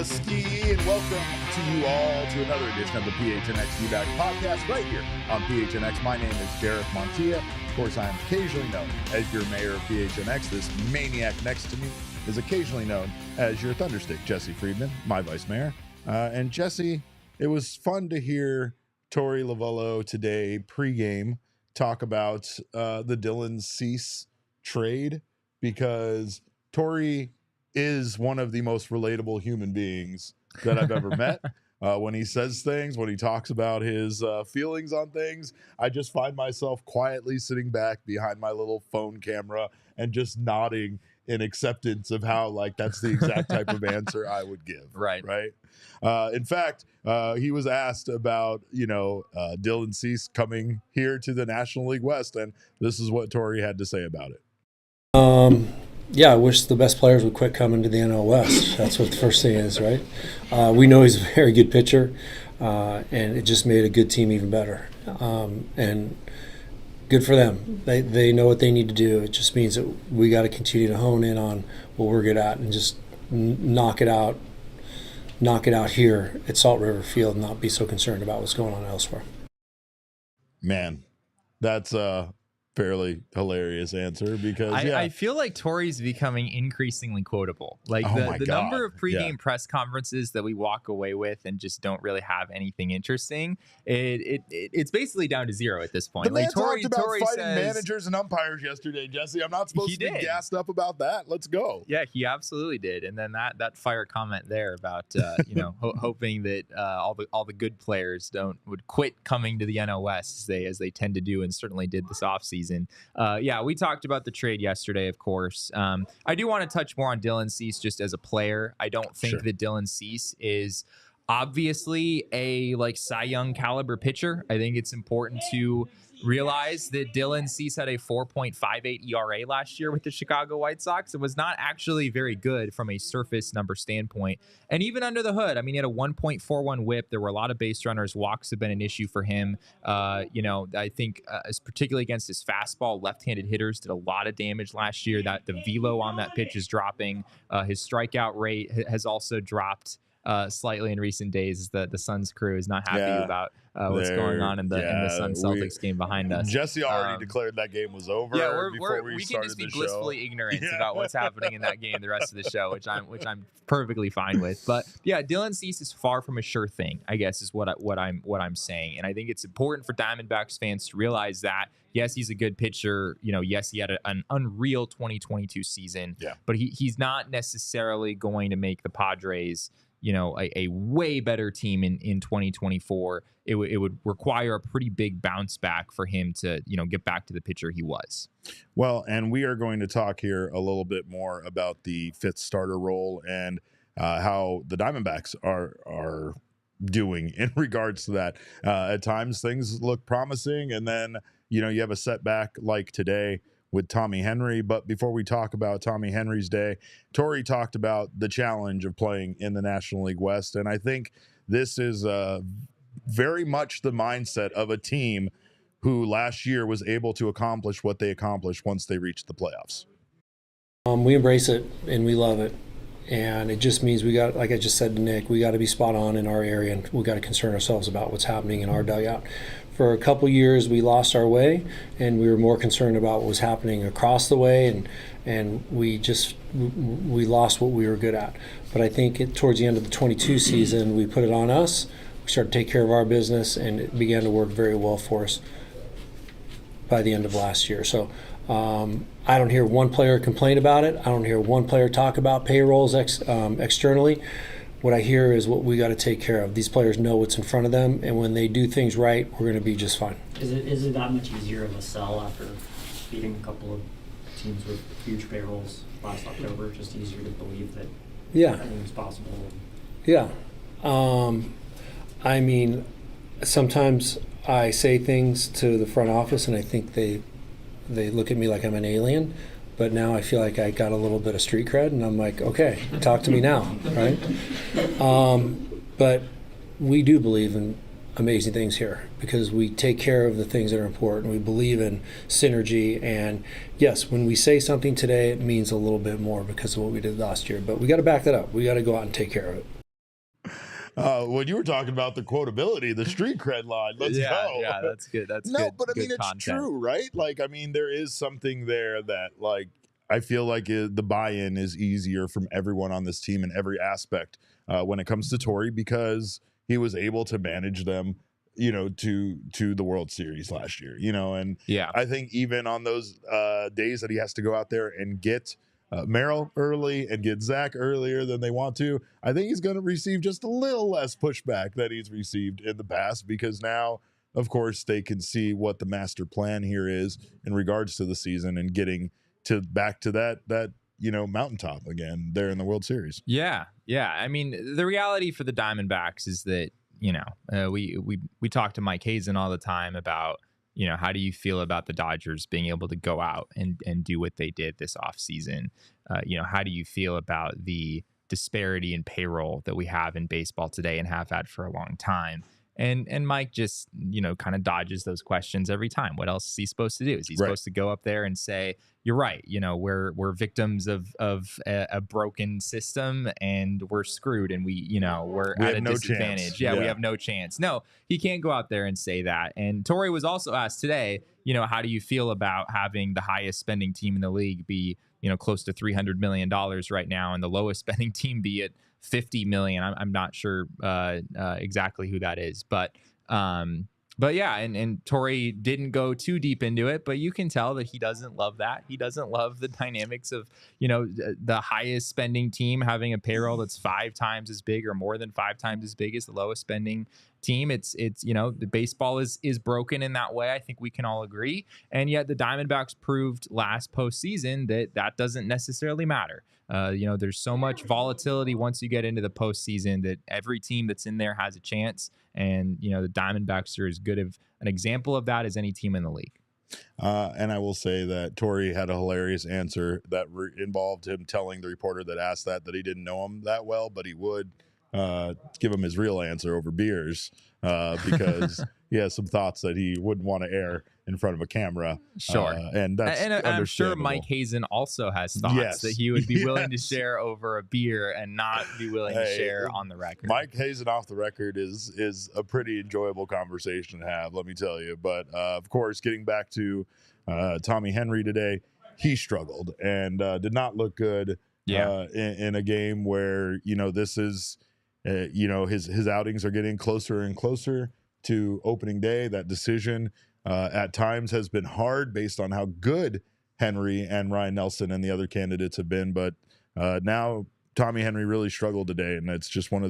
Ski and welcome to you all to another edition of the PHNX D-Back podcast right here on PHNX. My name is Derek Montilla. Of course, I am occasionally known as your mayor of PHNX. This maniac next to me is occasionally known as your Thunderstick, Jesse Friedman, my vice mayor. And Jesse, it was fun to hear Torey Lovullo today pregame talk about the Dylan Cease trade, because Torey is one of the most relatable human beings that I've ever met. When he says things, when he talks about his feelings on things, I just find myself quietly sitting back behind my little phone camera and just nodding in acceptance of how, like, that's the exact type of answer I would give. Right. In fact, he was asked about, Dylan Cease coming here to the National League West, and this is what Torey had to say about it. Yeah, I wish the best players would quit coming to the NL West. That's what the first thing is, right? We know he's a very good pitcher, and it just made a good team even better. And good for them. They know what they need to do. It just means that we got to continue to hone in on what we're good at and just knock it out here at Salt River Field and not be so concerned about what's going on elsewhere. Man, that's fairly hilarious answer, because I feel like Torey's becoming increasingly quotable. Like the number of pregame press conferences that we walk away with and just don't really have anything interesting. It's basically down to zero at this point. The man like Torey talked about Torey fighting says, managers and umpires yesterday, Jesse. I'm not supposed to be gassed up about that. Let's go. Yeah, he absolutely did. And then that fire comment there about hoping that all the good players would quit coming to the NL West as they tend to do, and certainly did this offseason. We talked about the trade yesterday, of course. I do want to touch more on Dylan Cease just as a player. I don't think that Dylan Cease is obviously a Cy Young caliber pitcher. I think it's important to realize that Dylan Cease had a 4.58 ERA last year with the Chicago White Sox. It was not actually very good from a surface number standpoint. And even under the hood, he had a 1.41 whip. There were a lot of base runners. Walks have been an issue for him. I think particularly against his fastball, left-handed hitters did a lot of damage last year. That the velo on that pitch is dropping. His strikeout rate has also dropped slightly in recent days. The Suns crew is not happy about what's going on in the Suns Celtics game behind us. Jesse already declared that game was over. Yeah, we can just be blissfully ignorant about what's happening in that game the rest of the show, which I'm perfectly fine with. But yeah, Dylan Cease is far from a sure thing, I guess, is what I'm saying. And I think it's important for Diamondbacks fans to realize that yes, he's a good pitcher. Yes, he had an unreal 2022 season. Yeah. But he's not necessarily going to make the Padres a way better team in 2024. It would require a pretty big bounce back for him to, get back to the pitcher he was. Well, and we are going to talk here a little bit more about the fifth starter role and how the Diamondbacks are doing in regards to that. At times things look promising, and then, you have a setback like today with Tommy Henry. But before we talk about Tommy Henry's day, Torey talked about the challenge of playing in the National League West. And I think this is very much the mindset of a team who last year was able to accomplish what they accomplished once they reached the playoffs. We embrace it and we love it. And it just means we got, like I just said to Nick, we got to be spot on in our area, and we got to concern ourselves about what's happening in our dugout. For a couple years, we lost our way, and we were more concerned about what was happening across the way, and we lost what we were good at. But I think towards the end of the 22 season, we put it on us. We started to take care of our business, and it began to work very well for us by the end of last year. So I don't hear one player complain about it. I don't hear one player talk about payrolls externally. what I hear is what we got to take care of. These players know what's in front of them, and when they do things right, we're going to be just fine. Is it that much easier of a sell after beating a couple of teams with huge payrolls last October? Just easier to believe that anything's possible? Yeah. I mean, sometimes I say things to the front office, and I think they look at me like I'm an alien. But now I feel like I got a little bit of street cred, and I'm like, okay, talk to me now, right? But we do believe in amazing things here because we take care of the things that are important. We believe in synergy, and yes, when we say something today, it means a little bit more because of what we did last year. But we got to back that up. We got to go out and take care of it. When you were talking about the quotability, the street cred line, let's go. Yeah, that's good. That's no, good. but I mean, it's content. true, right? Like, I mean, there is something there that, like, I feel like the buy-in is easier from everyone on this team in every aspect when it comes to Torrey because he was able to manage them, you know, to the World Series last year, you know, and I think even on those days that he has to go out there and get Merrill early and get Zach earlier than they want to, I think he's going to receive just a little less pushback than he's received in the past because now, of course, they can see what the master plan here is in regards to the season and getting to back to that you know, mountaintop again there in the World Series. Yeah. I mean, the reality for the Diamondbacks is that, you know, we talk to Mike Hazen all the time about, you know, how do you feel about the Dodgers being able to go out and do what they did this offseason? You know, how do you feel about the disparity in payroll that we have in baseball today and have had for a long time? And Mike just, you know, kind of dodges those questions every time. What else is he supposed to do? Is he supposed to go up there and say, you're right, you know, we're victims of a broken system and we're screwed and we we're at a disadvantage. Yeah, we have no chance. No, he can't go out there and say that. And Torrey was also asked today, you know, how do you feel about having the highest spending team in the league be, you know, close to $300 million right now and the lowest spending team be at $50 million. I'm not sure exactly who that is, but yeah, and Torrey didn't go too deep into it, but you can tell that he doesn't love that. He doesn't love the dynamics of, you know, the highest spending team having a payroll that's 5 times as big or more than 5 times as big as the lowest spending team. It's you know, the baseball is broken in that way. I think we can all agree. And yet the Diamondbacks proved last postseason that doesn't necessarily matter. You know, there's so much volatility once you get into the postseason that every team that's in there has a chance. And, you know, the Diamondbacks are as good of an example of that as any team in the league. And I will say that Torrey had a hilarious answer that involved him telling the reporter that asked that he didn't know him that well, but he would give him his real answer over beers because he has some thoughts that he wouldn't want to air in front of a camera. Sure. And that's I'm sure Mike Hazen also has thoughts that he would be willing to share over a beer and not be willing to share on the record. Mike Hazen off the record is a pretty enjoyable conversation to have, let me tell you. But of course, getting back to Tommy Henry today, he struggled and did not look good in a game where, you know, this is you know, his outings are getting closer and closer to opening day. That decision at times has been hard based on how good Henry and Ryan Nelson and the other candidates have been. But now Tommy Henry really struggled today, and it's just one of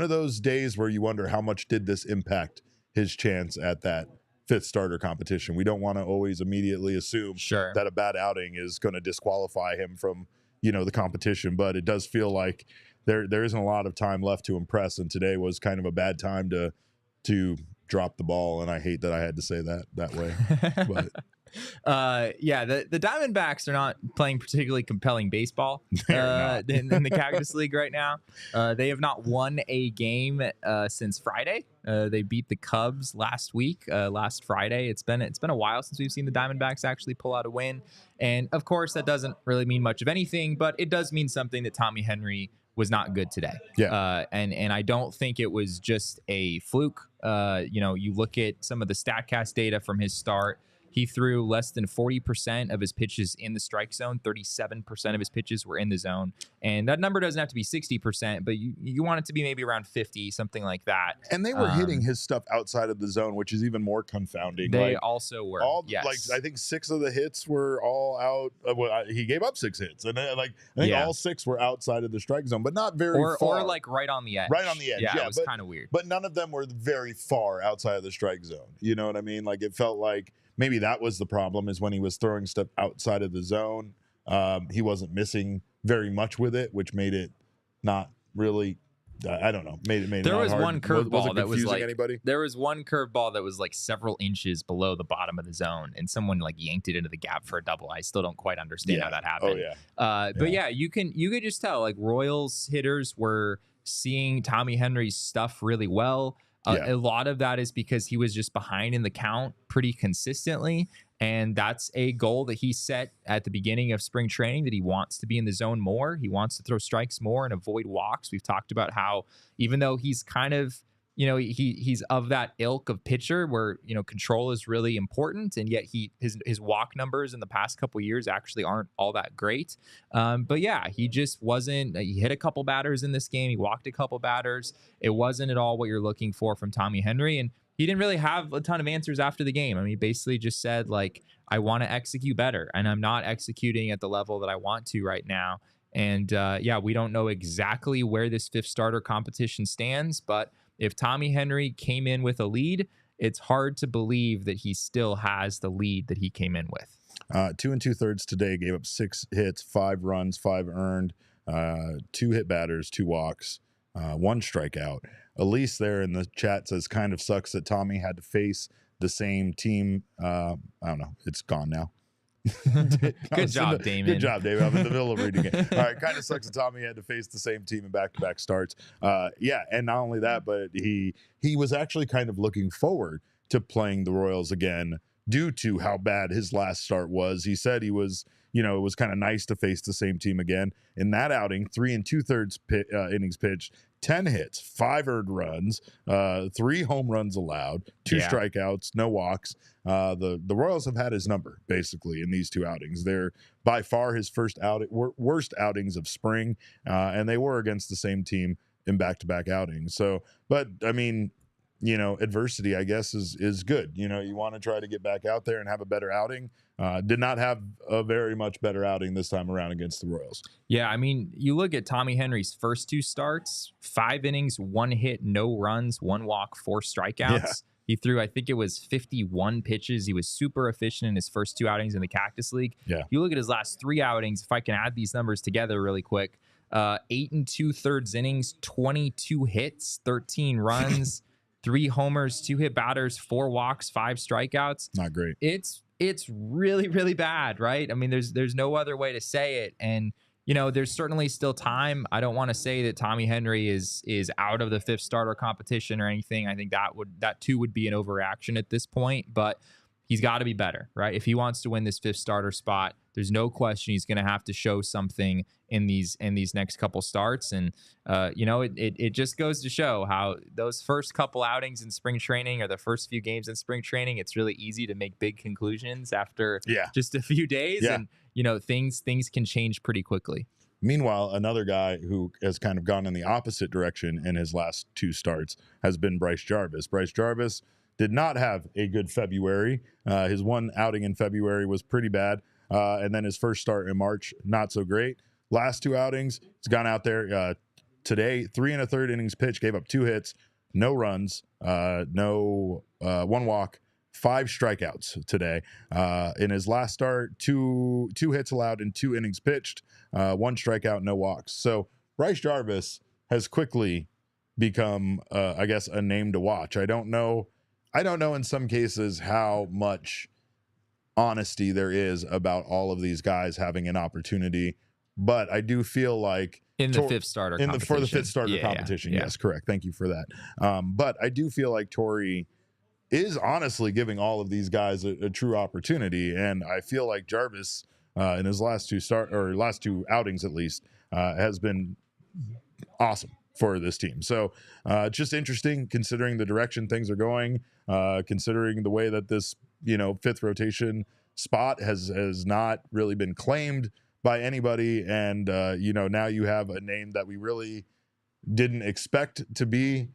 those days where you wonder how much did this impact his chance at that 5th starter competition. We don't want to always immediately assume that a bad outing is going to disqualify him from, you know, the competition, but it does feel like there isn't a lot of time left to impress, and today was kind of a bad time to drop the ball, and I hate that I had to say that way. But the Diamondbacks are not playing particularly compelling baseball in the Cactus League right now. They have not won a game since Friday. They beat the Cubs last Friday. It's been a while since we've seen the Diamondbacks actually pull out a win, and of course that doesn't really mean much of anything, but it does mean something that Tommy Henry was not good today. And I don't think it was just a fluke. You know, you look at some of the StatCast data from his start. He threw less than 40% of his pitches in the strike zone. 37% of his pitches were in the zone. And that number doesn't have to be 60%, but you want it to be maybe around 50, something like that. And they were hitting his stuff outside of the zone, which is even more confounding. They also were. Like, I think 6 of the hits were all out. He gave up 6 hits. And I think all 6 were outside of the strike zone, but not very far. Or like right on the edge. Right on the edge. Yeah, it was kind of weird. But none of them were very far outside of the strike zone. You know what I mean? Like, it felt like maybe that was the problem, is when he was throwing stuff outside of the zone, he wasn't missing very much with it, which made it not really, I don't know, made it there not was hard. One curveball that was like anybody? There was one curveball that was like several inches below the bottom of the zone, and someone like yanked it into the gap for a double. I still don't quite understand how that happened. But yeah, you could just tell like Royals hitters were seeing Tommy Henry's stuff really well. A lot of that is because he was just behind in the count pretty consistently. And that's a goal that he set at the beginning of spring training, that he wants to be in the zone more. He wants to throw strikes more and avoid walks. We've talked about how even though he's kind of, he's of that ilk of pitcher where, control is really important. And yet his walk numbers in the past couple of years actually aren't all that great. But yeah, he just wasn't, he hit a couple batters in this game. He walked a couple batters. It wasn't at all what you're looking for from Tommy Henry. And he didn't really have a ton of answers after the game. I mean, he basically just said, like, I want to execute better, and I'm not executing at the level that I want to right now. And we don't know exactly where this 5th starter competition stands, but if Tommy Henry came in with a lead, it's hard to believe that he still has the lead that he came in with. 2 2/3 today, gave up 6 hits, 5 runs, 5 earned, 2 hit batters, 2 walks, 1 strikeout. Elise there in the chat says, kind of sucks that Tommy had to face the same team. I don't know. It's gone now. Good job, Damon. Good job, David. I'm in the middle of reading it. All right. Kind of sucks that Tommy had to face the same team in back-to-back starts. And not only that, but he was actually kind of looking forward to playing the Royals again due to how bad his last start was. He said he was, it was kind of nice to face the same team again. In that outing, 3 2/3 innings pitched, 10 hits, 5 earned runs, 3 home runs allowed, 2 strikeouts, no walks. The Royals have had his number basically in these 2 outings. They're by far his worst outings of spring, and they were against the same team in back-to-back outings. So, but I mean, adversity, I guess, is good. You want to try to get back out there and have a better outing. Did not have a very much better outing this time around against the Royals. Yeah, I mean, you look at Tommy Henry's first 2 starts, 5 innings, 1 hit, no runs, 1 walk, 4 strikeouts. Yeah. He threw, I think it was 51 pitches. He was super efficient in his first 2 outings in the Cactus League. Yeah. You look at his last 3 outings, if I can add these numbers together really quick, 8 2/3 innings, 22 hits, 13 runs, 3 homers, 2 hit batters, 4 walks, 5 strikeouts. Not great. It's really, really bad, right? I mean, there's no other way to say it. And, there's certainly still time. I don't want to say that Tommy Henry is out of the 5th starter competition or anything. I think that too would be an overreaction at this point, but he's got to be better, right? If he wants to win this 5th starter spot, there's no question he's going to have to show something in these next couple starts. And, it just goes to show how those first couple outings in spring training or the first few games in spring training, it's really easy to make big conclusions after just a few days. Yeah. And, things can change pretty quickly. Meanwhile, another guy who has kind of gone in the opposite direction in his last 2 starts has been Bryce Jarvis. Bryce Jarvis did not have a good February. His 1 outing in February was pretty bad. And then his first start in March, not so great. Last 2 outings, he's gone out there today, 3 1/3 innings pitched, gave up 2 hits, no runs, 1 walk, 5 strikeouts today. In his last start, two hits allowed in 2 innings pitched, 1 strikeout, no walks. So Bryce Jarvis has quickly become, I guess, a name to watch. I don't know in some cases how much honesty there is about all of these guys having an opportunity, but I do feel like in the 5th starter competition. For the 5th starter competition. Yeah. Yes, correct. Thank you for that. But I do feel like Torrey is honestly giving all of these guys a true opportunity, and I feel like Jarvis in his last 2 outings at least has been awesome. for this team. So just interesting considering the direction things are going, considering the way that this, fifth rotation spot has not really been claimed by anybody. And, now you have a name that we really didn't expect to be,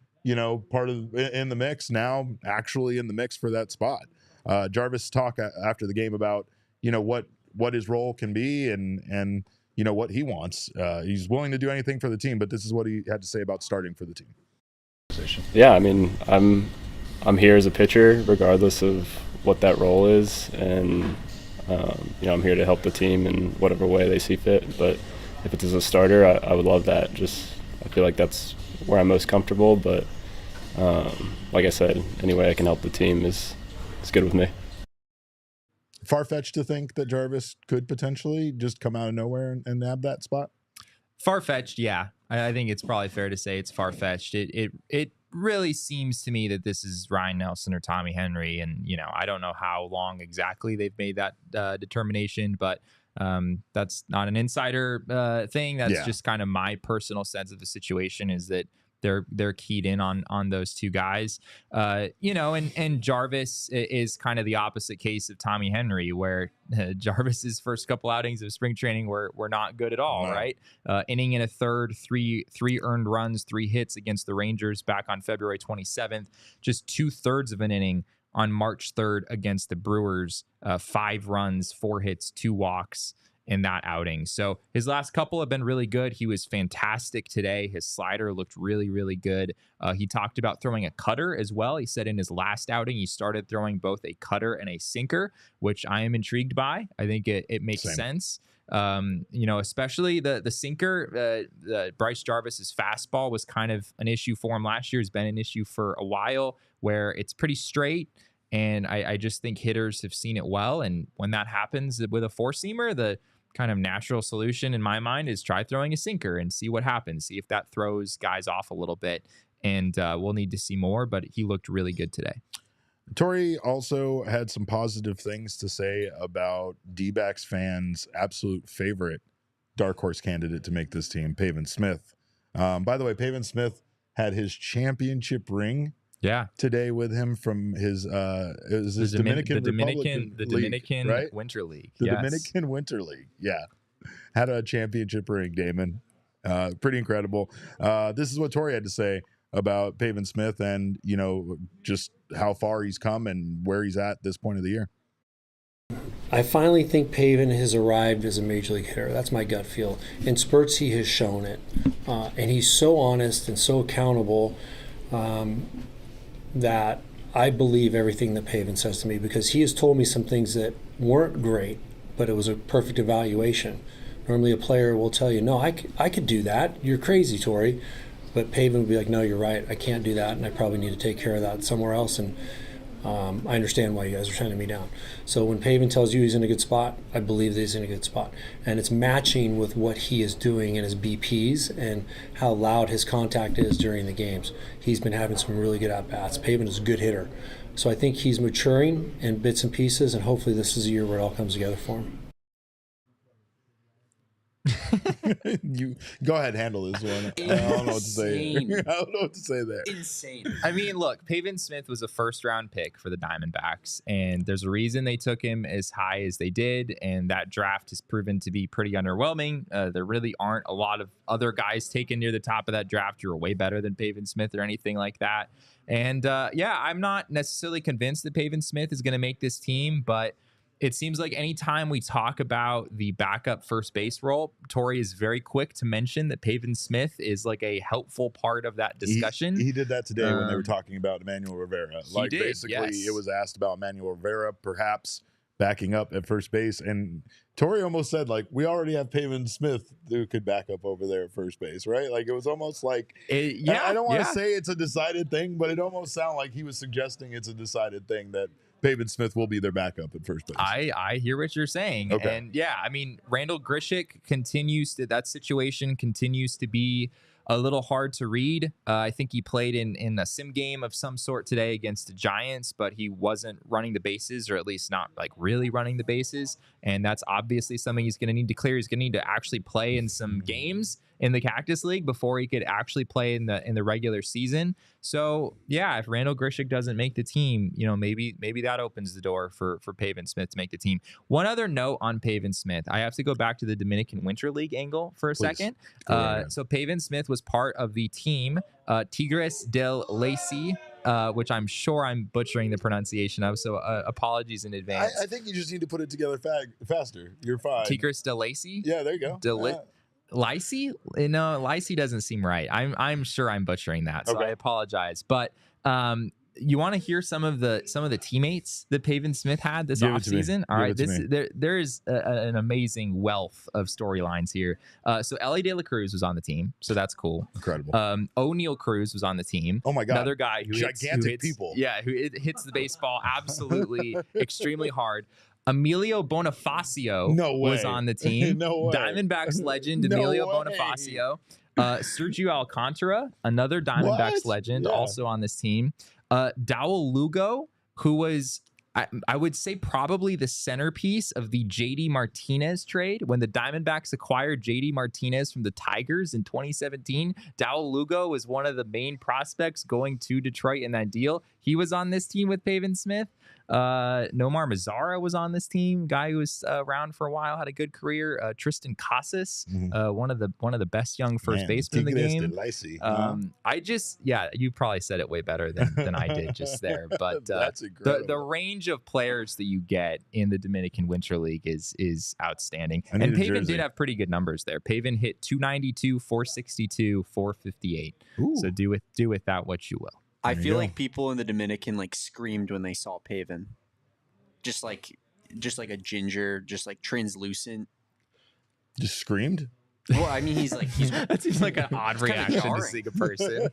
part of in the mix, now actually in the mix for that spot. Jarvis talked after the game about, what his role can be and what he wants. He's willing to do anything for the team, but this is what he had to say about starting for the team. Yeah, I mean, I'm here as a pitcher regardless of what that role is, and I'm here to help the team in whatever way they see fit. But if it's as a starter, I would love that. I feel like that's where I'm most comfortable. But like I said, any way I can help the team is good with me. Far-fetched to think that Jarvis could potentially just come out of nowhere and nab that spot? Far-fetched, yeah. I think it's probably fair to say it's far-fetched. It really seems to me that this is Ryan Nelson or Tommy Henry, and I don't know how long exactly they've made that determination, but that's not an insider thing. That's just kind of my personal sense of the situation, is that they're keyed in on those two guys, and Jarvis is kind of the opposite case of Tommy Henry, where Jarvis's first couple outings of spring training were not good at all, right? Inning in a third, three earned runs, 3 hits against the Rangers back on February 27th, just 2/3 of an inning on March 3rd against the Brewers, 5 runs, 4 hits, 2 walks in that outing. So his last couple have been really good. He was fantastic today. His slider looked really, really good. He talked about throwing a cutter as well. He said in his last outing, he started throwing both a cutter and a sinker, which I am intrigued by. I think it makes sense. Especially the sinker. Bryce Jarvis's fastball was kind of an issue for him last year. It's been an issue for a while, where it's pretty straight. And I just think hitters have seen it well. And when that happens with a four-seamer, the kind of natural solution in my mind is try throwing a sinker and see what happens. See if that throws guys off a little bit. And we'll need to see more, but he looked really good today. Torrey also had some positive things to say about D-backs fans' absolute favorite dark horse candidate to make this team, Pavin Smith. By the way, Pavin Smith had his championship ring today with him from his Dominican Dominican Winter League. The Dominican Winter League. Yeah. Had a championship ring, Damon. Pretty incredible. This is what Torrey had to say about Pavin Smith and, just how far he's come and where he's at this point of the year. I finally think Pavin has arrived as a major league hitter. That's my gut feel. In spurts, he has shown it. And he's so honest and so accountable that I believe everything that Pavin says to me, because he has told me some things that weren't great, but it was a perfect evaluation. Normally a player will tell you, no, I could do that. You're crazy, Torrey. But Pavin would be like, no, you're right. I can't do that, and I probably need to take care of that somewhere else. And I understand why you guys are shutting me down. So when Pavin tells you he's in a good spot, I believe that he's in a good spot. And it's matching with what he is doing in his BPs and how loud his contact is during the games. He's been having some really good at-bats. Pavin is a good hitter. So I think he's maturing in bits and pieces, and hopefully this is a year where it all comes together for him. You go ahead, handle this one. I don't know what to say. I don't know what to say there. Insane. I mean, look, Pavin Smith was a first-round pick for the Diamondbacks, and there's a reason they took him as high as they did, and that draft has proven to be pretty underwhelming. There really aren't a lot of other guys taken near the top of that draft who are way better than Pavin Smith or anything like that. And I'm not necessarily convinced that Pavin Smith is going to make this team, but it seems like anytime we talk about the backup first base role, Torrey is very quick to mention that Pavin Smith is like a helpful part of that discussion. He did that today when they were talking about Emmanuel Rivera. Basically, yes. It was asked about Emmanuel Rivera perhaps backing up at first base, and Torrey almost said, like, we already have Pavin Smith who could back up over there at first base, right? Like, it was almost like, I don't want to say it's a decided thing, but it almost sounded like he was suggesting it's a decided thing that Pavin Smith will be their backup at first base. I hear what you're saying. Okay. And I mean, Randal Grichuk that situation continues to be a little hard to read. I think he played in a sim game of some sort today against the Giants, but he wasn't running the bases, or at least not like really running the bases. And that's obviously something he's going to need to clear. He's going to need to actually play in some games in the Cactus League before he could actually play in the regular season. So yeah, if Randal Grichuk doesn't make the team, maybe that opens the door for Pavin Smith to make the team. One other note on Pavin Smith, I have to go back to the Dominican Winter League angle for a second. So Pavin Smith was part of the team Tigres del Lacy, which I'm sure I'm butchering the pronunciation of, so apologies in advance. I think you just need to put it together faster. You're fine. Tigres del Lacy? Yeah, there you go. Lycee? No, Lycee doesn't seem right. I'm sure I'm butchering that, so I apologize. But you want to hear some of the teammates that Pavin Smith had this offseason? All right, there is an amazing wealth of storylines here. So Ellie De La Cruz was on the team, so that's cool. Incredible. O'Neal Cruz was on the team. Oh my God. Another guy who gigantic people. Yeah, who hits the baseball absolutely extremely hard. Emilio Bonifacio was on the team. No way. Diamondbacks legend Emilio Bonifacio. Sergio Alcantara, another Diamondbacks legend, also on this team. Dowell Lugo, who was, I would say, probably the centerpiece of the JD Martinez trade. When the Diamondbacks acquired JD Martinez from the Tigers in 2017, Dowell Lugo was one of the main prospects going to Detroit in that deal. He was on this team with Pavin Smith. Nomar Mazara was on this team, guy who was around for a while, had a good career. Tristan Casas, one of the best young first basemen in the game. You probably said it way better than I did just there. But the range of players that you get in the Dominican Winter League is outstanding. And Pavin did have pretty good numbers there. Pavin hit 292, 462, 458. Ooh. So do with that what you will. I feel like people in the Dominican screamed when they saw Pavin, just like a ginger, just like translucent. Just screamed. Well, I mean, he's that seems like an odd reaction to see a person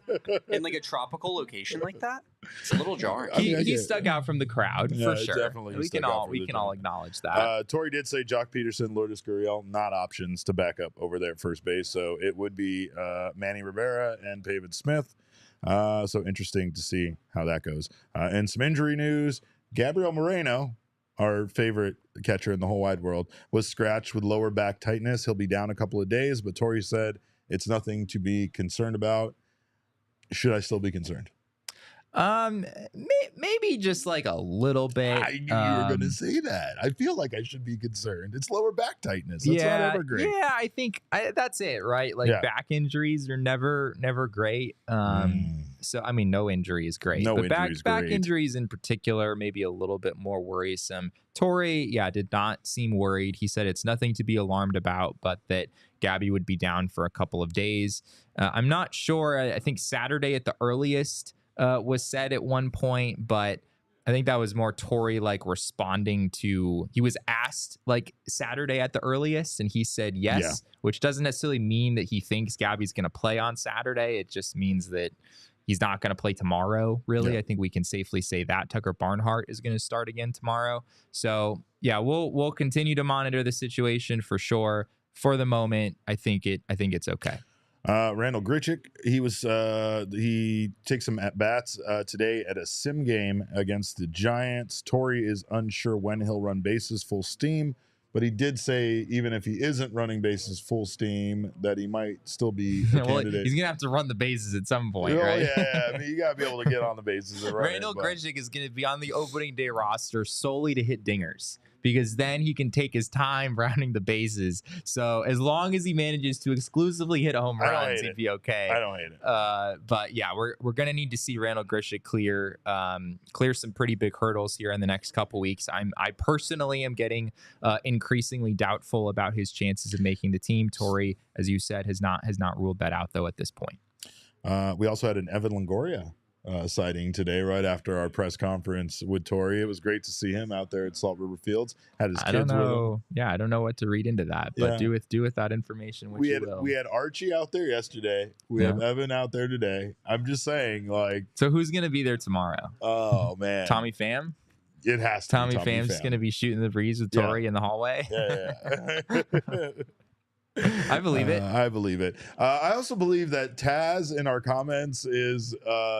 in like a tropical location like that. It's a little jarring. He stuck out from the crowd for sure. Definitely, we can all acknowledge that. Torrey did say Jock Peterson, Lourdes Gurriel, not options to back up over there at first base, so it would be Manny Rivera and Pavin Smith. So interesting to see how that goes. And some injury news: Gabriel Moreno, our favorite catcher in the whole wide world, was scratched with lower back tightness. He'll be down a couple of days, but Torrey said it's nothing to be concerned about. Should I still be concerned? Maybe just like a little bit. I knew you were going to say that. I feel like I should be concerned. It's lower back tightness. That's not ever great. Yeah, I think that's it, right? Back injuries are never great. So I mean, no injury is great. But back injuries in particular, maybe a little bit more worrisome. Torrey, did not seem worried. He said it's nothing to be alarmed about, but that Gabby would be down for a couple of days. I'm not sure. I think Saturday at the earliest was said at one point, but I think that was more Torrey responding to, he was asked Saturday at the earliest, and he said yes, which doesn't necessarily mean that he thinks Gabby's going to play on Saturday. It just means that he's not going to play tomorrow, really. I think we can safely say that. Tucker Barnhart is going to start again tomorrow. So we'll continue to monitor the situation for sure. For the moment, I think it's okay. Randal Grichuk, he takes some at bats today at a sim game against the Giants. Torrey is unsure when he'll run bases full steam, but he did say even if he isn't running bases full steam, that he might still be a candidate. He's gonna have to run the bases at some point, right? Yeah. I mean, you gotta be able to get on the bases. Randal Grichuk is gonna be on the opening day roster solely to hit dingers, because then he can take his time rounding the bases. So as long as he manages to exclusively hit home runs, he'd be okay. I don't hate it. But we're gonna need to see Randal Grichuk clear some pretty big hurdles here in the next couple weeks. I personally am getting increasingly doubtful about his chances of making the team. Torrey, as you said, has not ruled that out though at this point. We also had an Evan Longoria sighting today, right after our press conference with Torrey. It was great to see him out there at Salt River Fields. Had his kids with him. Yeah, I don't know what to read into that, but do with that information what you will. We had Archie out there yesterday. We have Evan out there today. I'm just saying, so who's gonna be there tomorrow? Oh man, Tommy Pham. It has to. Tommy Pham's going to be shooting the breeze with Torrey in the hallway. Yeah. I believe it. I believe it. I also believe that Taz in our comments is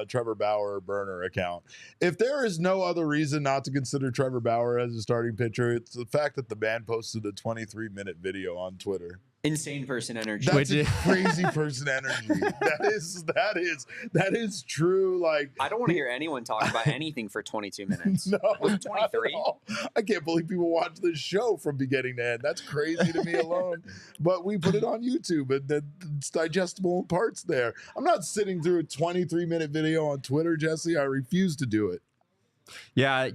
Trevor Bauer burner account. If there is no other reason not to consider Trevor Bauer as a starting pitcher, it's the fact that the man posted a 23-minute video on Twitter. Insane person energy. That's a crazy person energy. That is true. Like, I don't want to hear anyone talk about anything for 22 minutes. No, Was it 23? I can't believe people watch this show from beginning to end. That's crazy to me alone. But we put it on YouTube, and it's digestible in parts there. I'm not sitting through a 23-minute video on Twitter, Jesse. I refuse to do it. Yeah.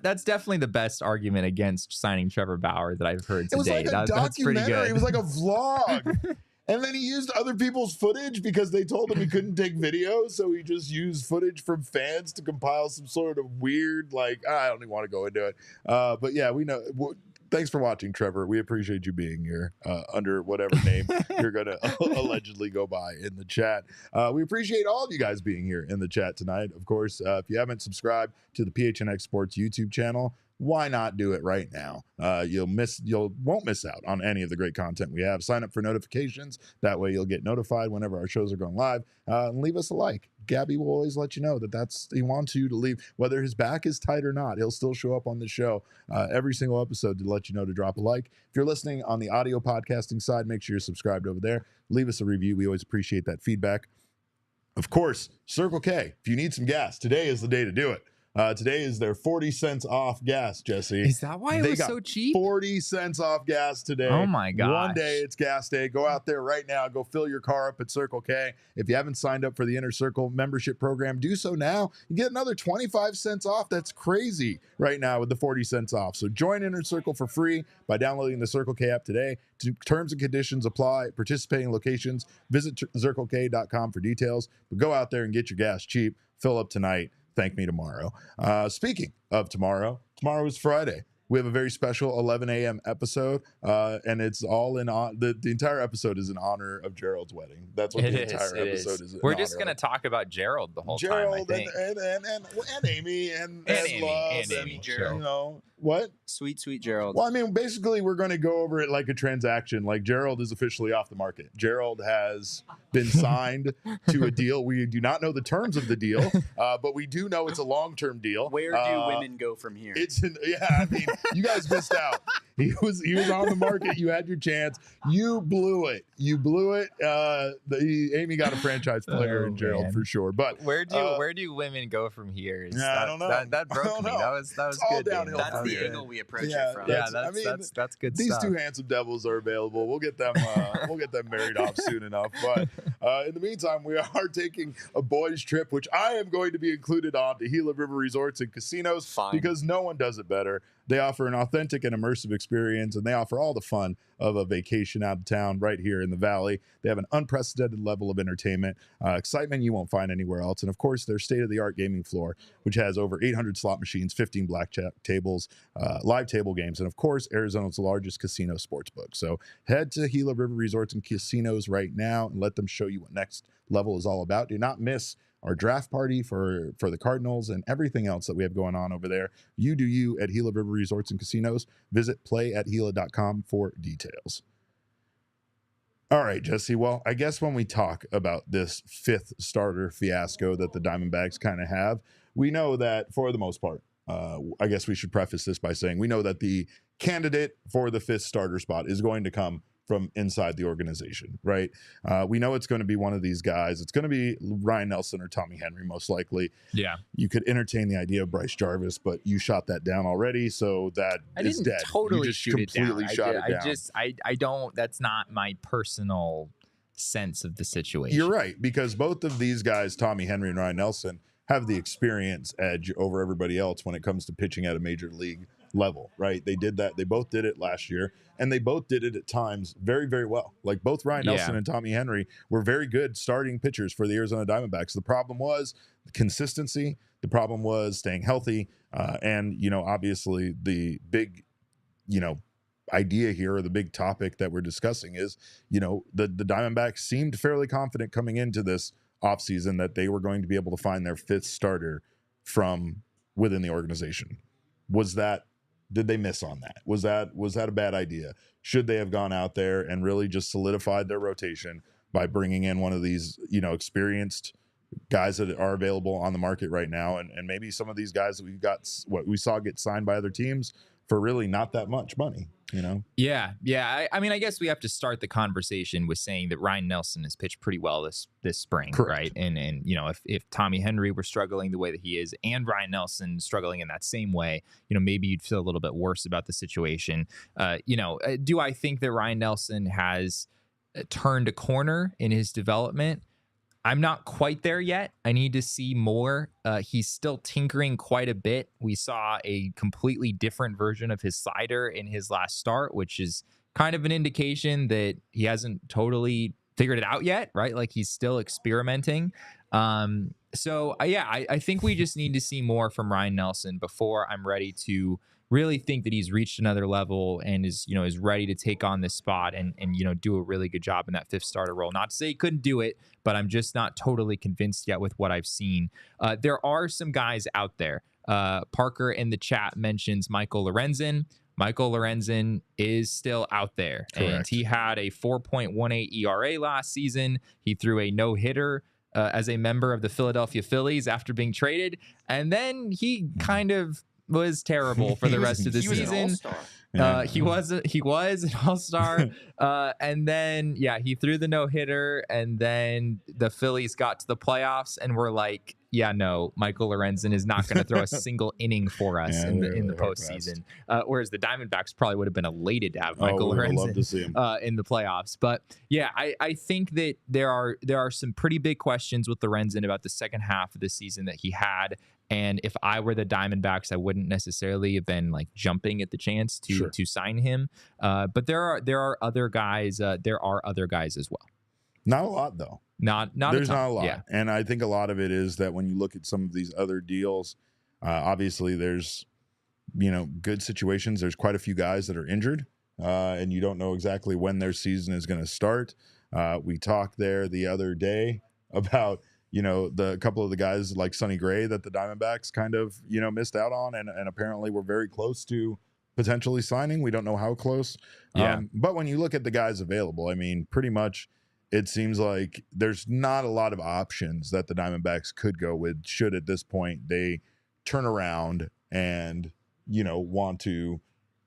That's definitely the best argument against signing Trevor Bauer that I've heard today. It was like a That's pretty documentary. good. It was like a vlog. And then he used other people's footage because they told him he couldn't take video. So he just used footage from fans to compile some sort of weird, like, I don't even want to go into it. But yeah, we know. Thanks for watching, Trevor. We appreciate you being here under whatever name you're going to allegedly go by in the chat. We appreciate all of you guys being here in the chat tonight. Of course, if you haven't subscribed to the PHNX Sports YouTube channel, why not do it right now? You won't miss out on any of the great content we have. Sign up for notifications. That way you'll get notified whenever our shows are going live. And leave us a like. Gabby will always let you know he wants you to leave. Whether his back is tight or not, he'll still show up on the show every single episode to let you know to drop a like. If you're listening on the audio podcasting side, make sure you're subscribed over there. Leave us a review. We always appreciate that feedback. Of course, Circle K. If you need some gas, today is the day to do it. Today is their 40 cents off gas, Jesse. Is that why it was so cheap? 40 cents off gas today. Oh my gosh. One day it's gas day. Go out there right now. Go fill your car up at Circle K. If you haven't signed up for the Inner Circle membership program, do so now. You get another 25 cents off. That's crazy right now with the 40 cents off. So join Inner Circle for free by downloading the Circle K app today. Terms and conditions apply. Participating locations. Visit circlek.com for details. But go out there and get your gas cheap. Fill up tonight. Thank me tomorrow. Speaking of tomorrow is Friday. We have a very special 11 a.m. episode, and it's all the entire episode is in honor of Gerald's wedding. That's what the entire episode is. We're just going to talk about Gerald the whole time, I think. And Amy and Amy, Gerald. You know, what? Sweet Gerald. Well, I mean, basically, we're going to go over it like a transaction. Like, Gerald is officially off the market. Gerald has been signed to a deal. We do not know the terms of the deal, but we do know it's a long-term deal. Where do women go from here? I mean, you guys missed out. He was on the market. You had your chance. You blew it. Amy got a franchise player in Gerald for sure. But where do women go from here? I don't know. That broke me. That was all good. downhill. That's the angle we approach it from. Yeah, that's good these stuff. These two handsome devils are available. We'll get them married off soon enough. But in the meantime, we are taking a boys trip, which I am going to be included on to Gila River Resorts and Casinos because no one does it better. They offer an authentic and immersive experience, and they offer all the fun of a vacation out of town right here in the Valley. They have an unprecedented level of entertainment, excitement you won't find anywhere else. And of course, their state-of-the-art gaming floor, which has over 800 slot machines, 15 blackjack tables, live table games, and of course, Arizona's largest casino sportsbook. So head to Gila River Resorts and Casinos right now and let them show you what next level is all about. Do not miss our draft party for the Cardinals and everything else that we have going on over there. You do you at Gila River Resorts and Casinos. Visit playathila.com for details. All right, Jesse. Well, I guess when we talk about this fifth starter fiasco that the Diamondbacks kind of have, we know that for the most part, I guess we should preface this by saying we know that the candidate for the fifth starter spot is going to come from inside the organization, right? We know it's going to be one of these guys. It's going to be Ryan Nelson or Tommy Henry, most likely. Yeah. You could entertain the idea of Bryce Jarvis, but you shot that down already, so that is dead. Totally you just shoot completely it down. shot it down. I don't. That's not my personal sense of the situation. You're right, because both of these guys, Tommy Henry and Ryan Nelson, have the experience edge over everybody else when it comes to pitching at a major league level, right? They did that. They both did it last year, and they both did it at times very, very well. Like both Ryan Nelson and Tommy Henry were very good starting pitchers for the Arizona Diamondbacks. The problem was consistency. The problem was staying healthy. And, obviously the big, idea here, or the big topic that we're discussing is, the Diamondbacks seemed fairly confident coming into this offseason that they were going to be able to find their fifth starter from within the organization. Did they miss on that? Was that a bad idea? Should they have gone out there and really just solidified their rotation by bringing in one of these, experienced guys that are available on the market right now? And maybe some of these guys that we saw get signed by other teams for really not that much money, you know? Yeah. I mean, I guess we have to start the conversation with saying that Ryan Nelson has pitched pretty well this spring, Correct. right? And you know, if Tommy Henry were struggling the way that he is, and Ryan Nelson struggling in that same way, you know, maybe you'd feel a little bit worse about the situation. You know, do I think that Ryan Nelson has turned a corner in his development? I'm not quite there yet. I need to see more. He's still tinkering quite a bit. We saw a completely different version of his slider in his last start, which is kind of an indication that he hasn't totally figured it out yet, right? Like he's still experimenting. I think we just need to see more from Ryan Nelson before I'm ready to really think that he's reached another level and is ready to take on this spot and do a really good job in that fifth starter role. Not to say he couldn't do it, but I'm just not totally convinced yet with what I've seen. There are some guys out there. Parker in the chat mentions Michael Lorenzen. Michael Lorenzen is still out there. Correct. And he had a 4.18 ERA last season. He threw a no-hitter as a member of the Philadelphia Phillies after being traded. And then he kind of was terrible for the rest of the season. He was an all-star. And then, he threw the no-hitter, and then the Phillies got to the playoffs and were like, Michael Lorenzen is not going to throw a single inning for us in the postseason. Whereas the Diamondbacks probably would have been elated to have Michael Lorenzen to see him. In the playoffs. But I think that there are some pretty big questions with Lorenzen about the second half of the season that he had. And if I were the Diamondbacks, I wouldn't necessarily have been like jumping at the chance to sign him. But there are other guys. There are other guys as well. Not a lot though. There's not a lot. Yeah. And I think a lot of it is that when you look at some of these other deals, obviously there's good situations. There's quite a few guys that are injured, and you don't know exactly when their season is going to start. We talked there the other day about the couple of the guys like Sonny Gray that the Diamondbacks kind of missed out on, and apparently were very close to potentially signing. We don't know how close. But when you look at the guys available, I mean, pretty much it seems like there's not a lot of options that the Diamondbacks could go with should at this point they turn around and want to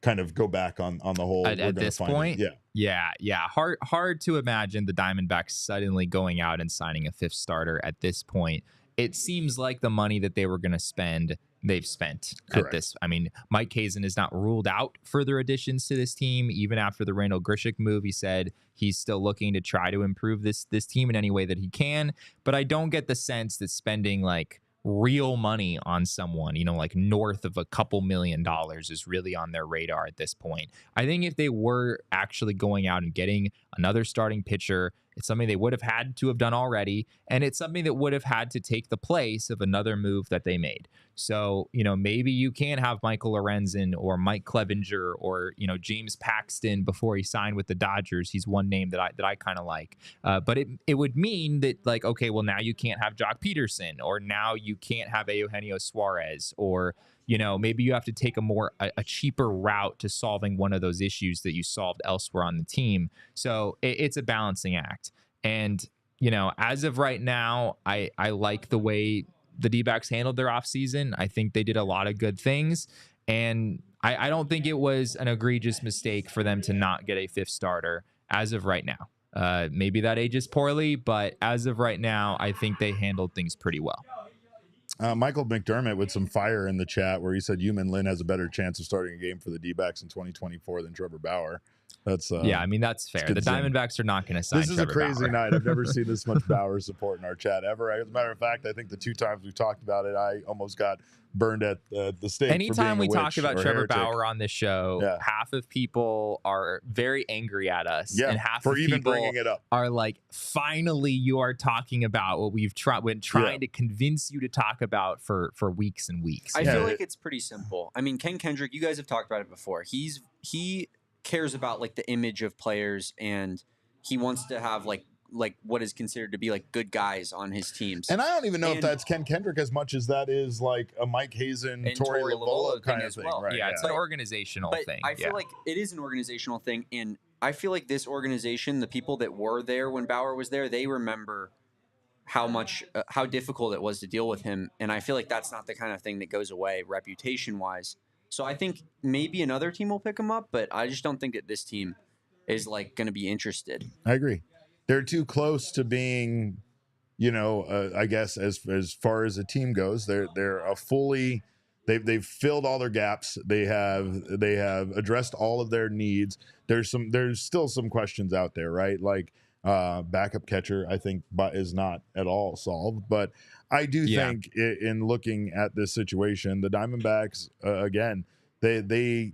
kind of go back on the whole at this point. Hard to imagine the Diamondbacks suddenly going out and signing a fifth starter at this point. It seems like the money that they were going to spend, they've spent. Correct. At this. I mean, Mike Hazen has not ruled out further additions to this team. Even after the Randal Grichuk move, he said he's still looking to try to improve this team in any way that he can. But I don't get the sense that spending like real money on someone, like north of a couple $1 million is really on their radar at this point. I think if they were actually going out and getting another starting pitcher, it's something they would have had to have done already, and it's something that would have had to take the place of another move that they made. So, maybe you can have Michael Lorenzen or Mike Clevenger or, James Paxton before he signed with the Dodgers. He's one name that I kind of like. But it would mean that, like, okay, well, now you can't have Jock Peterson, or now you can't have Eugenio Suarez, or maybe you have to take a cheaper route to solving one of those issues that you solved elsewhere on the team. So it's a balancing act. And, as of right now, I like the way the D-backs handled their offseason. I think they did a lot of good things. And I don't think it was an egregious mistake for them to not get a fifth starter as of right now. Maybe that ages poorly, but as of right now, I think they handled things pretty well. Michael McDermott with some fire in the chat where he said Yuman Lin has a better chance of starting a game for the D-backs in 2024 than Trevor Bauer. That's I mean, that's fair. The Diamondbacks are not going to sign This is Trevor a crazy Bauer. night. I've never seen this much Bauer support in our chat ever. As a matter of fact, I think the two times we've talked about it, I almost got burned at the stake. Anytime we talk about Trevor heretic. Bauer on this show, half of people are very angry at us, and half for of even people bringing it up. are like, finally you are talking about what we've been trying to convince you to talk about for weeks and weeks. I feel like it's pretty simple. I mean, Ken Kendrick, you guys have talked about it before. He cares about like the image of players, and he wants to have like what is considered to be like good guys on his teams. And I don't even know if that's Ken Kendrick as much as that is like a Mike Hazen, Torey Lovullo kind of thing. Well. Right? Yeah, it's an organizational thing. I feel like it is an organizational thing, and I feel like this organization, the people that were there when Bauer was there, they remember how difficult it was to deal with him, and I feel like that's not the kind of thing that goes away reputation-wise. So I think maybe another team will pick him up, but I just don't think that this team is like going to be interested. I agree. They're too close to being, I guess as far as the team goes, they're a fully. They've filled all their gaps. They have addressed all of their needs. There's still some questions out there, right? Like backup catcher, I think is not at all solved. But I do think in looking at this situation, the Diamondbacks again, the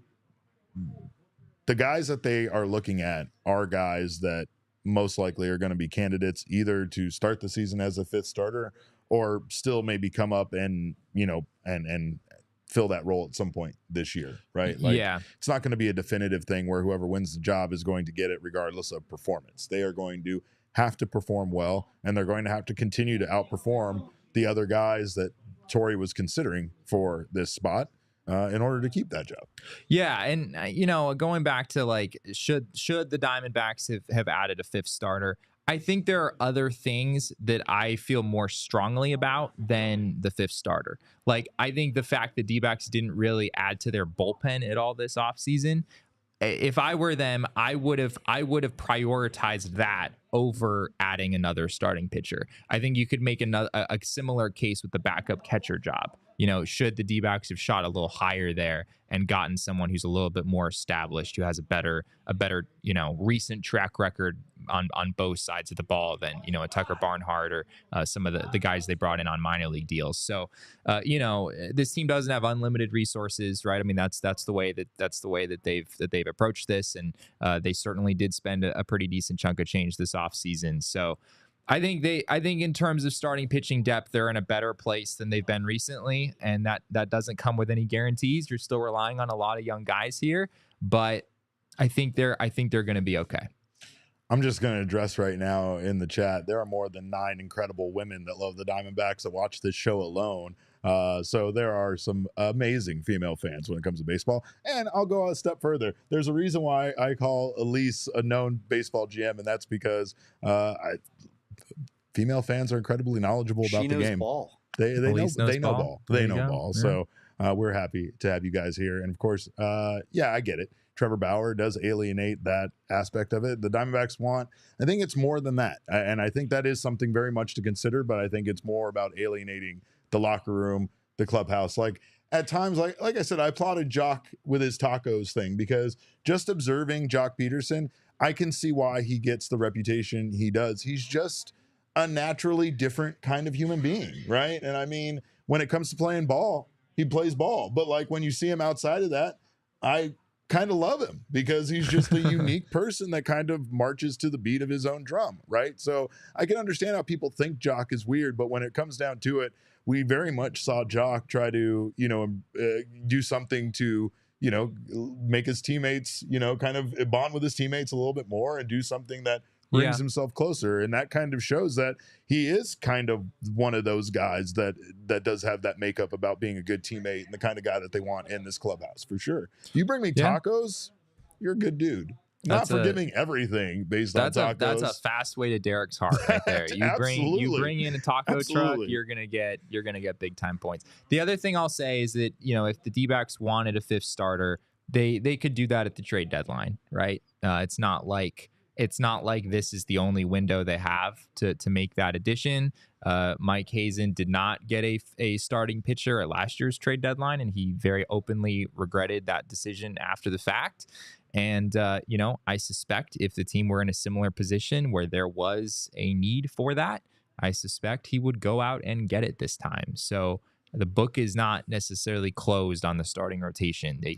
guys that they are looking at are guys that most likely are going to be candidates either to start the season as a fifth starter or still maybe come up and fill that role at some point this year, right? Like, it's not going to be a definitive thing where whoever wins the job is going to get it regardless of performance. They are going to have to perform well, and they're going to have to continue to outperform the other guys that Torey was considering for this spot in order to keep that job. Yeah, and going back to like, should the Diamondbacks have added a fifth starter? I think there are other things that I feel more strongly about than the fifth starter. Like, I think the fact that D-backs didn't really add to their bullpen at all this offseason, if I were them, I would have prioritized that over adding another starting pitcher. I think you could make a similar case with the backup catcher job. Should the D-backs have shot a little higher there and gotten someone who's a little bit more established, who has a better recent track record on both sides of the ball than a Tucker Barnhart or some of the guys they brought in on minor league deals. So this team doesn't have unlimited resources, right? I mean, that's the way that they've approached this, and they certainly did spend a pretty decent chunk of change this offseason. So I think in terms of starting pitching depth, they're in a better place than they've been recently, and that doesn't come with any guarantees. You're still relying on a lot of young guys here, but I think they're going to be okay. I'm just going to address right now in the chat, there are more than 9 incredible women that love the Diamondbacks that watch this show alone. So there are some amazing female fans when it comes to baseball. And I'll go a step further. There's a reason why I call Elise a known baseball GM, and that's because female fans are incredibly knowledgeable about the game. Ball. They know ball. They know ball. Yeah. So we're happy to have you guys here. And of course, I get it. Trevor Bauer does alienate that aspect of it. The Diamondbacks I think it's more than that. And I think that is something very much to consider, but I think it's more about alienating the locker room, the clubhouse. Like at times, like I said, I applauded Jock with his tacos thing because just observing Jock Peterson, I can see why he gets the reputation he does. He's just a naturally different kind of human being, right? And I mean, when it comes to playing ball, he plays ball. But like when you see him outside of that, I kind of love him because he's just a unique person that kind of marches to the beat of his own drum, right? So I can understand how people think Jock is weird, but when it comes down to it, we very much saw Jock try to, do something to, make his teammates, kind of bond with his teammates a little bit more and do something that brings himself closer. And that kind of shows that he is kind of one of those guys that does have that makeup about being a good teammate and the kind of guy that they want in this clubhouse for sure. You bring me tacos, you're a good dude. Not forgiving everything based on tacos. That's a fast way to Derek's heart right there. You bring in a taco truck, you're gonna get big time points. The other thing I'll say is that if the D-backs wanted a fifth starter, they could do that at the trade deadline, right? It's not like this is the only window they have to make that addition. Mike Hazen did not get a starting pitcher at last year's trade deadline, and he very openly regretted that decision after the fact. And, I suspect if the team were in a similar position where there was a need for that, I suspect he would go out and get it this time. So the book is not necessarily closed on the starting rotation. They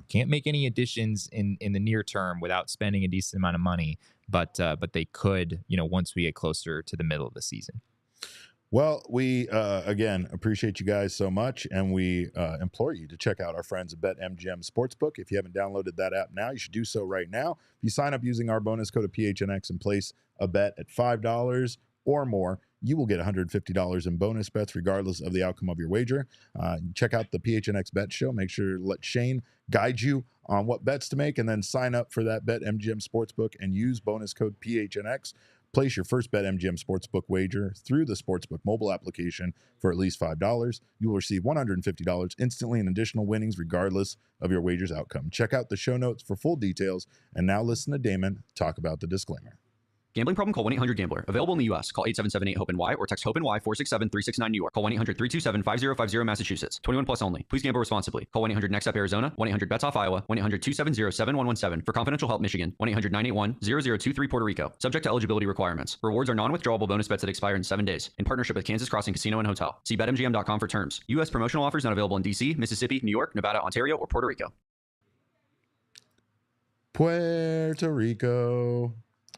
can't make any additions in the near term without spending a decent amount of money, but they could, once we get closer to the middle of the season. Well, we, again, appreciate you guys so much, and we implore you to check out our friends at BetMGM Sportsbook. If you haven't downloaded that app now, you should do so right now. If you sign up using our bonus code of PHNX and place a bet at $5 or more, you will get $150 in bonus bets regardless of the outcome of your wager. Check out the PHNX Bet Show. Make sure to let Shane guide you on what bets to make, and then sign up for that BetMGM Sportsbook and use bonus code PHNX. Place your first BetMGM Sportsbook wager through the Sportsbook mobile application for at least $5. You will receive $150 instantly in additional winnings regardless of your wager's outcome. Check out the show notes for full details. And now listen to Damon talk about the disclaimer. Gambling problem? Call 1-800-GAMBLER. Available in the U.S. Call 877-8-HOPE-NY or text HOPE-NY 467-369 New York. Call 1-800-327-5050 Massachusetts. 21 plus only. Please gamble responsibly. Call 1-800-NEXT-UP Arizona. 1-800-BETS-OFF Iowa. 1-800-270-7117. For confidential help, Michigan. 1-800-981-0023 Puerto Rico. Subject to eligibility requirements. Rewards are non-withdrawable bonus bets that expire in 7 days. In partnership with Kansas Crossing Casino and Hotel. See BetMGM.com for terms. U.S. promotional offers not available in D.C., Mississippi, New York, Nevada, Ontario, or Puerto Rico. Puerto Rico.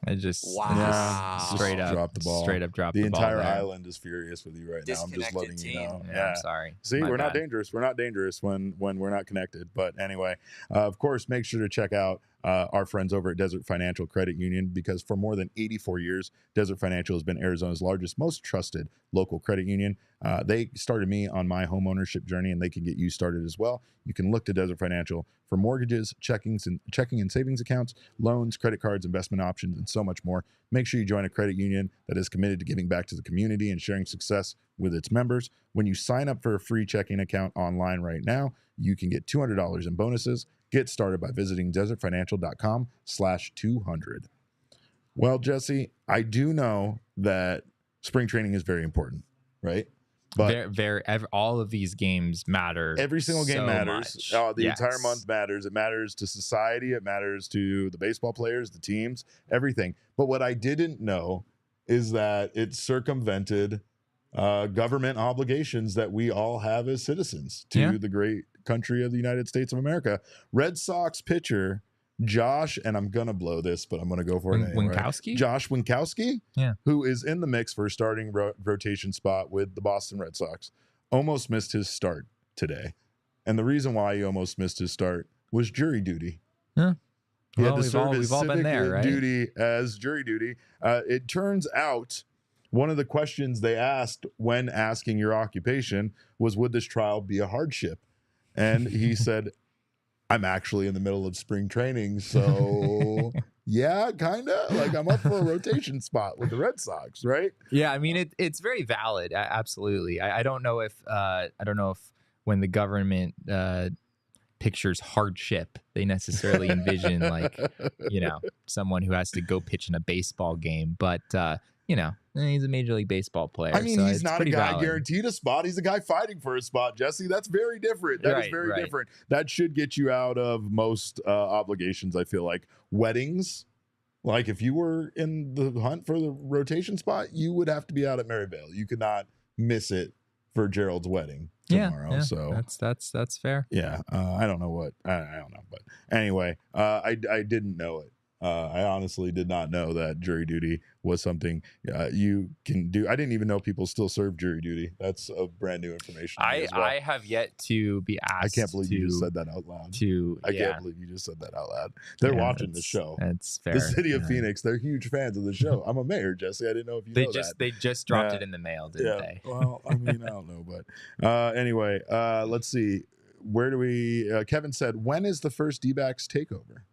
I just straight up dropped the ball. Straight up dropped the the ball. entire there. island is furious with you right now. I'm just letting you know. Yeah, I'm sorry. See, My we're not bad. dangerous. We're not dangerous when we're not connected. But anyway, of course, make sure to check out our friends over at Desert Financial Credit Union, because for more than 84 years, Desert Financial has been Arizona's largest, most trusted local credit union. They started me on my home ownership journey, and they can get you started as well. You can look to Desert Financial for mortgages, checking and savings accounts, loans, credit cards, investment options, and so much more. Make sure you join a credit union that is committed to giving back to the community and sharing success with its members. When you sign up for a free checking account online right now, you can get $200 in bonuses. Get started by visiting desertfinancial.com/200. Well, Jesse, I do know that spring training is very important, right? But all of these games matter. Every single game so matters. much. The entire month matters. It matters to society. It matters to the baseball players, the teams, everything. But what I didn't know is that it circumvented government obligations that we all have as citizens to the great country of the United States of America. Red Sox pitcher Josh, and I'm going to blow this, but I'm going to go for it anyway. Winkowski? Right? Josh Winkowski, yeah, who is in the mix for a starting rotation spot with the Boston Red Sox, almost missed his start today. And the reason why he almost missed his start was jury duty. Yeah. He had to serve we've his all been civic there, right? duty as jury duty. It turns out one of the questions they asked when asking your occupation was, would this trial be a hardship? And he said, I'm actually in the middle of spring training, so yeah, kind of. Like, I'm up for a rotation spot with the Red Sox, right? Yeah, I mean, it's very valid. Absolutely. I don't know if when the government pictures hardship, they necessarily envision like, someone who has to go pitch in a baseball game, but he's a Major League Baseball player. I mean, so he's it's not a pretty guy valid. guaranteed a spot. He's a guy fighting for a spot, Jesse. That's very different. That is very different. That should get you out of most obligations, I feel like. Weddings, like if you were in the hunt for the rotation spot, you would have to be out at Maryvale. You could not miss it for Gerald's wedding tomorrow. Yeah, so that's fair. Yeah, I don't know what I don't know, but anyway, I didn't know it. I honestly did not know that jury duty was something you can do. I didn't even know people still serve jury duty. That's a brand new information. I have yet to be asked. I can't believe you just said that out loud. I can't believe you just said that out loud. They're watching the show. That's fair. The city of Phoenix, they're huge fans of the show. I'm a mayor, Jesse. I didn't know if you know that. They just dropped it in the mail, didn't they? Well, I mean, I don't know, but anyway, let's see. Where do we? Kevin said, when is the first D-backs takeover?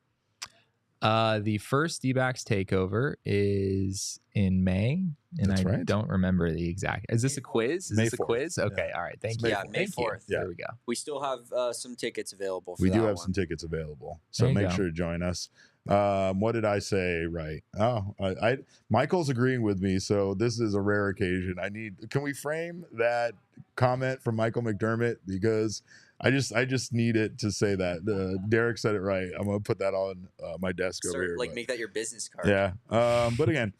The first D-backs takeover is in May, and That's I right. don't remember the exact. Is this a quiz? Is May this a 4th. quiz? Okay, all right. Thank you. Yeah, May Thank you. 4th. Yeah. There we go. We still have some tickets available for We that do have one. some tickets available, so There you make go. sure to join us. What did I say? Right. Oh, I Michael's agreeing with me, so this is a rare occasion. Can we frame that comment from Michael McDermott, because I just need it to say that. Derek said it right. I'm gonna put that on my desk over here. Make that your business card. Yeah. But again,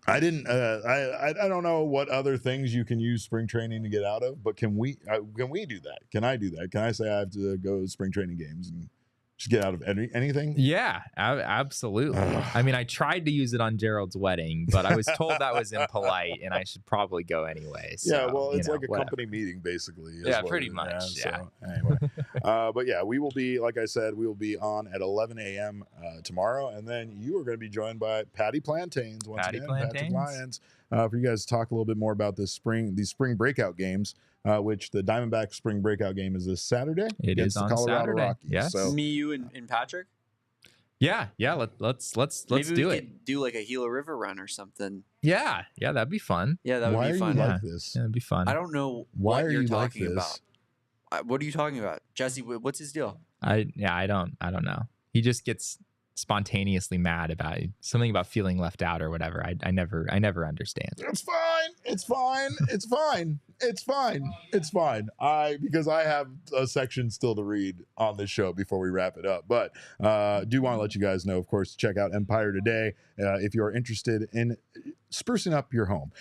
I didn't. I don't know what other things you can use spring training to get out of, but can we do that? Can I do that? Can I say I have to go to spring training games and just get out of anything? Yeah, absolutely. I mean, I tried to use it on Gerald's wedding, but I was told that was impolite, and I should probably go anyway. So, Yeah, well, it's like a whatever. company meeting, basically. is Yeah, what pretty it is. much, yeah. So, anyway, but yeah, we will be, like I said, we will be on at 11 a.m. Tomorrow, and then you are going to be joined by Patty Plantains once Patty again, Plantains. Patrick Lyons, for you guys to talk a little bit more about these spring breakout games. Which the Diamondbacks spring breakout game is this Saturday. It against is on the Colorado Saturday. Rockies. Yes. So, Me, you, and Patrick. Yeah. Let's Maybe do we it. could do like a Gila River run or something. Yeah, that'd be fun. Yeah, that would Why be are fun. you Yeah. like this? Yeah, it'd be fun. I don't know Why what are you're you like talking this? about. What are you talking about, Jesse? What's his deal? I don't know. He just gets spontaneously mad about it. Something about feeling left out or whatever. I never understand. It's fine. It's fine. It's fine. It's fine. It's fine. Because I have a section still to read on this show before we wrap it up. But do want to let you guys know, of course, check out Empire Today if you're interested in sprucing up your home.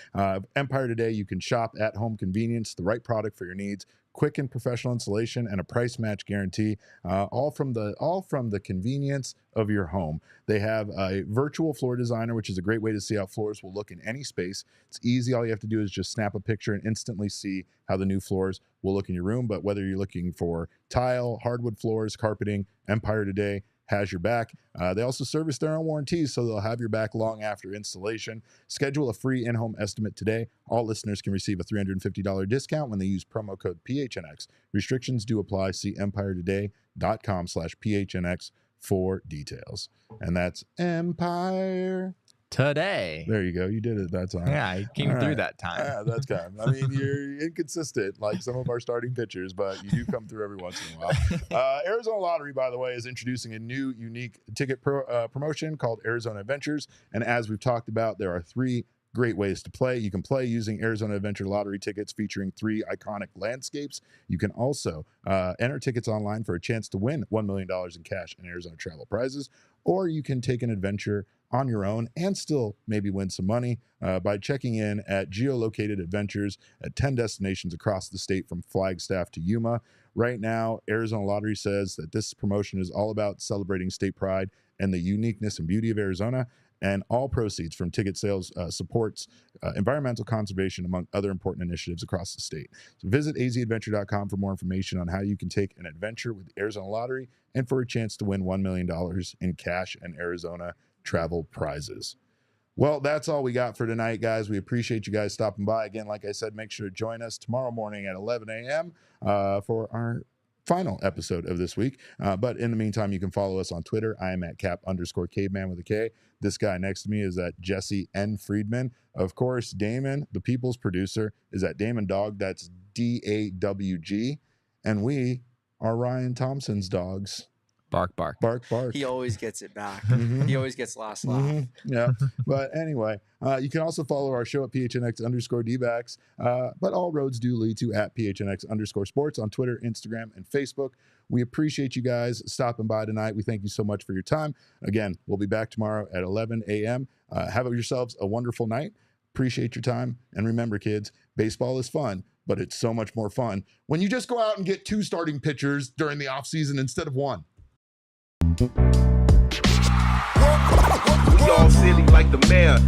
Empire Today, you can shop at home convenience, the right product for your needs. Quick and professional installation and a price match guarantee, all from the convenience of your home. They have a virtual floor designer, which is a great way to see how floors will look in any space. It's easy. All you have to do is just snap a picture and instantly see how the new floors will look in your room. But whether you're looking for tile, hardwood floors, carpeting, Empire Today has your back. They also service their own warranties, so they'll have your back long after installation. Schedule a free in-home estimate today. All listeners can receive a $350 discount when they use promo code PHNX. Restrictions do apply. See empiretoday.com/PHNX for details. And that's Empire Today. There you go. You did it that time. Yeah, I came All through right. that time. Yeah, that's kind of, I mean, you're inconsistent like some of our starting pitchers, but you do come through every once in a while. Arizona Lottery, by the way, is introducing a new unique ticket promotion called Arizona Adventures. And as we've talked about, there are 3 great ways to play. You can play using Arizona Adventure Lottery tickets featuring 3 iconic landscapes. You can also enter tickets online for a chance to win $1 million in cash and Arizona travel prizes, or you can take an adventure on your own and still maybe win some money by checking in at geolocated adventures at 10 destinations across the state from Flagstaff to Yuma. Right now, Arizona Lottery says that this promotion is all about celebrating state pride and the uniqueness and beauty of Arizona, and all proceeds from ticket sales supports environmental conservation, among other important initiatives across the state. So visit azadventure.com for more information on how you can take an adventure with the Arizona Lottery and for a chance to win $1 million in cash and Arizona travel prizes. Well, that's all we got for tonight, guys. We appreciate you guys stopping by. Again, like I said, make sure to join us tomorrow morning at 11 a.m. For our final episode of this week. But in the meantime, you can follow us on Twitter. I am at @cap_caveman with a K. This guy next to me is at Jesse N. Friedman. Of course, Damon, the people's producer, is at Damon Dog. That's DAWG. And we are Ryan Thompson's dogs. Bark, bark. Bark, bark. He always gets it back. Mhm. He always gets last laugh. Mm-hmm. Yeah. But anyway, you can also follow our show at PHNX_DBacks. But all roads do lead to @PHNX_sports on Twitter, Instagram, and Facebook. We appreciate you guys stopping by tonight. We thank you so much for your time. Again, we'll be back tomorrow at 11 a.m. Have yourselves a wonderful night. Appreciate your time. And remember, kids, baseball is fun, but it's so much more fun when you just go out and get 2 starting pitchers during the offseason instead of 1. We all silly like the mayor.